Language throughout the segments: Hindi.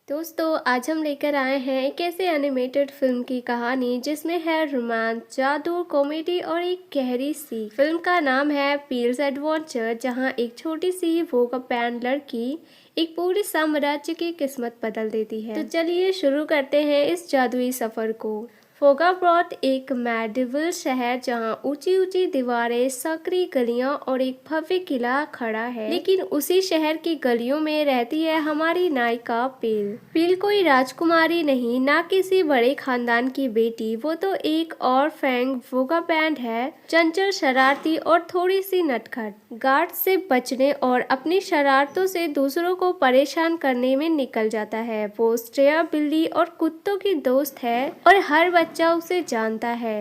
दोस्तों आज हम लेकर आए हैं एक ऐसे एनिमेटेड फिल्म की कहानी जिसमें है रोमांस, जादू, कॉमेडी और एक गहरी सी। फिल्म का नाम है पील्स एडवेंचर, जहां एक छोटी सी वोगापैन लड़की एक पूरे साम्राज्य की किस्मत बदल देती है। तो चलिए शुरू करते हैं इस जादुई सफर को। फोगाब्रॉथ एक मेडिवल शहर जहां ऊंची ऊंची दीवारें, सकरी गलियां और एक भव्य किला खड़ा है। लेकिन उसी शहर की गलियों में रहती है हमारी नायिका पील। पील कोई राजकुमारी नहीं, ना किसी बड़े खानदान की बेटी, वो तो एक और फैंग वोगापैन है, चंचल, शरारती और थोड़ी सी नटखट। गार्ड से बचने और अपनी शरारतों से दूसरों को परेशान करने में निकल जाता है। वो स्ट्रेया बिल्ली और कुत्तों की दोस्त है और हर बच्चा उसे जानता है।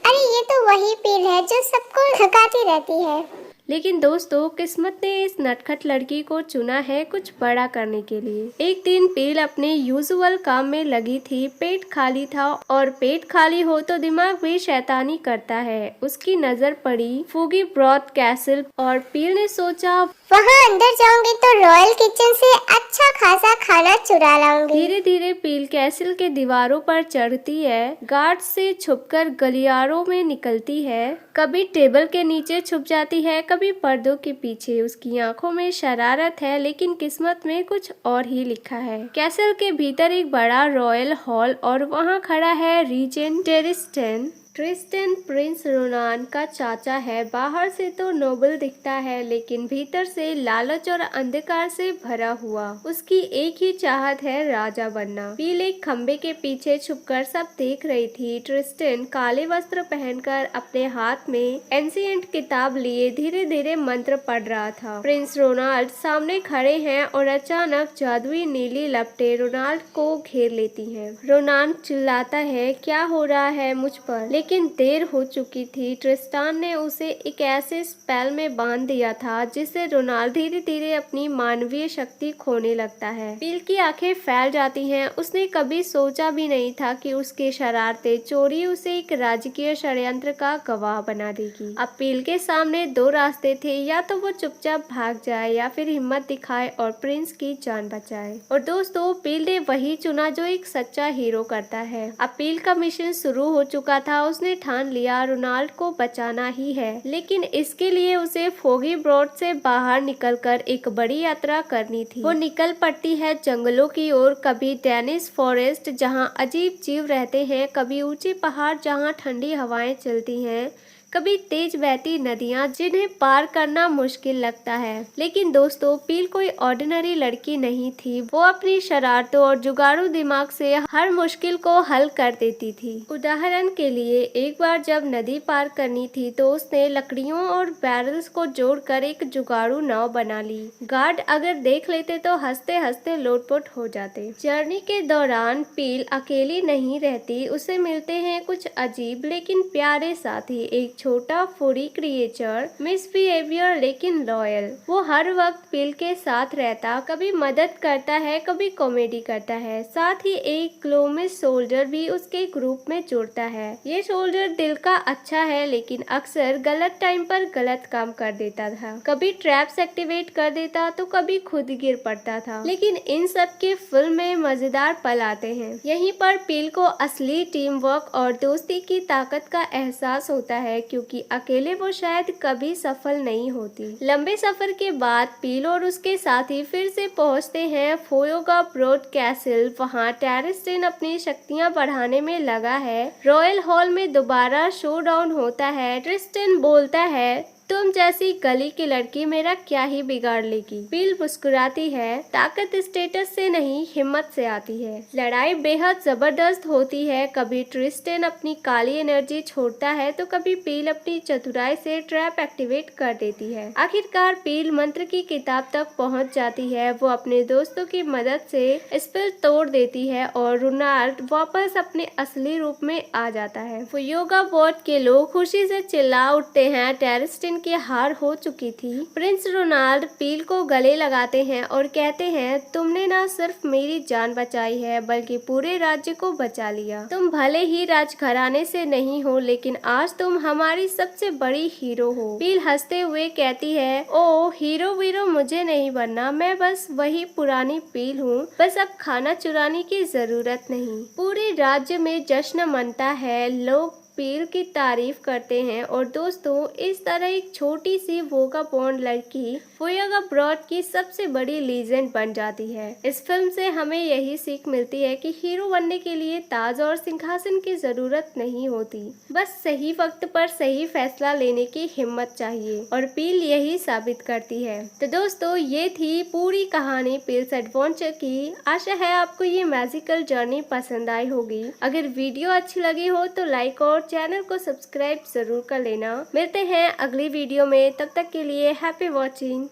अरे ये तो वही पील है जो सबको थकाती रहती है। लेकिन दोस्तों, किस्मत ने इस नटखट लड़की को चुना है कुछ बड़ा करने के लिए। एक दिन पील अपने यूजुअल काम में लगी थी। पेट खाली था और पेट खाली हो तो दिमाग भी शैतानी करता है। उसकी नजर पड़ी फोगाब्रॉथ कैसल और पील ने सोचा वहाँ अंदर जाऊंगी तो रॉयल किचन से अच्छा खासा खाना चुरा लाऊंगी। धीरे धीरे पील कैसल के दीवारों पर चढ़ती है, गार्ड से छुपकर गलियारों में निकलती है, कभी टेबल के नीचे छुप जाती है, कभी पर्दों के पीछे। उसकी आंखों में शरारत है, लेकिन किस्मत में कुछ और ही लिखा है। कैसल के भीतर एक बड़ा रॉयल हॉल और वहाँ खड़ा है reagent Tristan. Tristan Prince Ronan का चाचा है। बाहर से तो नोबल दिखता है, लेकिन भीतर से लालच और अंधकार से भरा हुआ। उसकी एक ही चाहत है, राजा बनना। पील एक खंबे के पीछे छुपकर सब देख रही थी। ट्रिस्टन काले वस्त्र पहनकर अपने हाथ में एंशिएंट किताब लिए धीरे धीरे मंत्र पढ़ रहा था। प्रिंस रोनाल्ड सामने खड़े हैं और अचानक जादुई नीली लपटें रोनाल्ड को घेर लेती हैं। रोनाल्ड चिल्लाता है, क्या हो रहा है मुझ पर? लेकिन देर हो चुकी थी। ट्रिस्टान ने उसे एक ऐसे स्पेल में बांध दिया था जिससे रोनाल्ड धीरे धीरे अपनी मानवीय शक्ति खोने लगता है। पील की आंखें फैल जाती हैं। उसने कभी सोचा भी नहीं था कि उसके शरारते चोरी उसे एक राजकीय षड्यंत्र का गवाह बना देगी। अब पील के सामने दो रास्ते थे, या तो वो चुपचाप भाग जाए या फिर हिम्मत दिखाए और प्रिंस की जान बचाए। और दोस्तों, पील ने वही चुना जो एक सच्चा हीरो करता है। अब पील का मिशन शुरू हो चुका था। उसने ठान लिया रोनाल्ड को बचाना ही है, लेकिन इसके लिए उसे फोगाब्रॉथ से बाहर निकलकर एक बड़ी यात्रा करनी थी। वो निकल पड़ती है जंगलों की ओर, कभी डेनिस फॉरेस्ट जहां अजीब जीव रहते हैं, कभी ऊंचे पहाड़ जहां ठंडी हवाएं चलती हैं, कभी तेज बहती नदियां जिन्हें पार करना मुश्किल लगता है। लेकिन दोस्तों, पील कोई ऑर्डिनरी लड़की नहीं थी। वो अपनी शरारतों और जुगाड़ू दिमाग से हर मुश्किल को हल कर देती थी। उदाहरण के लिए, एक बार जब नदी पार करनी थी तो उसने लकड़ियों और बैरल्स को जोड़कर एक जुगाड़ू नाव बना ली। गार्ड अगर देख लेते तो हंसते हंसते लोटपोट हो जाते। जर्नी के दौरान पील अकेली नहीं रहती। उसे मिलते हैं कुछ अजीब लेकिन प्यारे साथी। एक छोटा फूडी क्रिएचर, मिसबिहेवियर लेकिन लॉयल। वो हर वक्त पील के साथ रहता, कभी मदद करता है, कभी कॉमेडी करता है। साथ ही एक ग्लोमिस सोल्जर भी उसके ग्रुप में जुड़ता है। ये सोल्जर दिल का अच्छा है, लेकिन अक्सर गलत टाइम पर गलत काम कर देता था। कभी ट्रैप्स एक्टिवेट कर देता तो कभी खुद गिर पड़ता था। लेकिन इन सब के फिल्म में मजेदार पल आते हैं। यहीं पर पील को असली टीम वर्क और दोस्ती की ताकत का एहसास होता है, क्योंकि अकेले वो शायद कभी सफल नहीं होती। लंबे सफर के बाद पील और उसके साथी फिर से पहुंचते हैं फोगाब्रॉथ कैसल। वहां ट्रिस्टन अपनी शक्तियां बढ़ाने में लगा है। रॉयल हॉल में दोबारा शोडाउन होता है। ट्रिस्टन बोलता है, तुम जैसी गली की लड़की मेरा क्या ही बिगाड़ लेगी। पील मुस्कुराती है, ताकत स्टेटस से नहीं हिम्मत से आती है। लड़ाई बेहद जबरदस्त होती है। कभी ट्रिस्टन अपनी काली एनर्जी छोड़ता है तो कभी पील अपनी चतुराई से ट्रैप एक्टिवेट कर देती है। आखिरकार पील मंत्र की किताब तक पहुंच जाती है। वो अपने दोस्तों की मदद से स्पेल तोड़ देती है और रोनाल्ड वापस अपने असली रूप में आ जाता है। फोगाब्रॉथ के लोग खुशी से चिल्ला उठते हैं। ट्रिस्टन की हार हो चुकी थी। प्रिंस रोनाल्ड पील को गले लगाते हैं और कहते हैं, तुमने ना सिर्फ मेरी जान बचाई है बल्कि पूरे राज्य को बचा लिया। तुम भले ही राजघराने से नहीं हो, लेकिन आज तुम हमारी सबसे बड़ी हीरो हो। पील हंसते हुए कहती है, ओ हीरो वीरो मुझे नहीं बनना, मैं बस वही पुरानी पील हूँ। बस अब खाना चुराने की जरूरत नहीं। पूरे राज्य में जश्न मनता है, लोग पील की तारीफ करते हैं। और दोस्तों, इस तरह एक छोटी सी वोगाबॉन्ड लड़की फुयागा ब्रॉड की सबसे बड़ी लीजेंड बन जाती है। इस फिल्म से हमें यही सीख मिलती है कि हीरो बनने के लिए ताज और सिंहासन की जरूरत नहीं होती, बस सही वक्त पर सही फैसला लेने की हिम्मत चाहिए, और पील यही साबित करती है। तो दोस्तों, ये थी पूरी कहानी पील्स एडवेंचर की। आशा है आपको ये मैजिकल जर्नी पसंद आई होगी। अगर वीडियो अच्छी लगी हो तो लाइक और चैनल को सब्सक्राइब जरूर कर लेना। मिलते हैं अगली वीडियो में, तब तक के लिए हैप्पी वॉचिंग।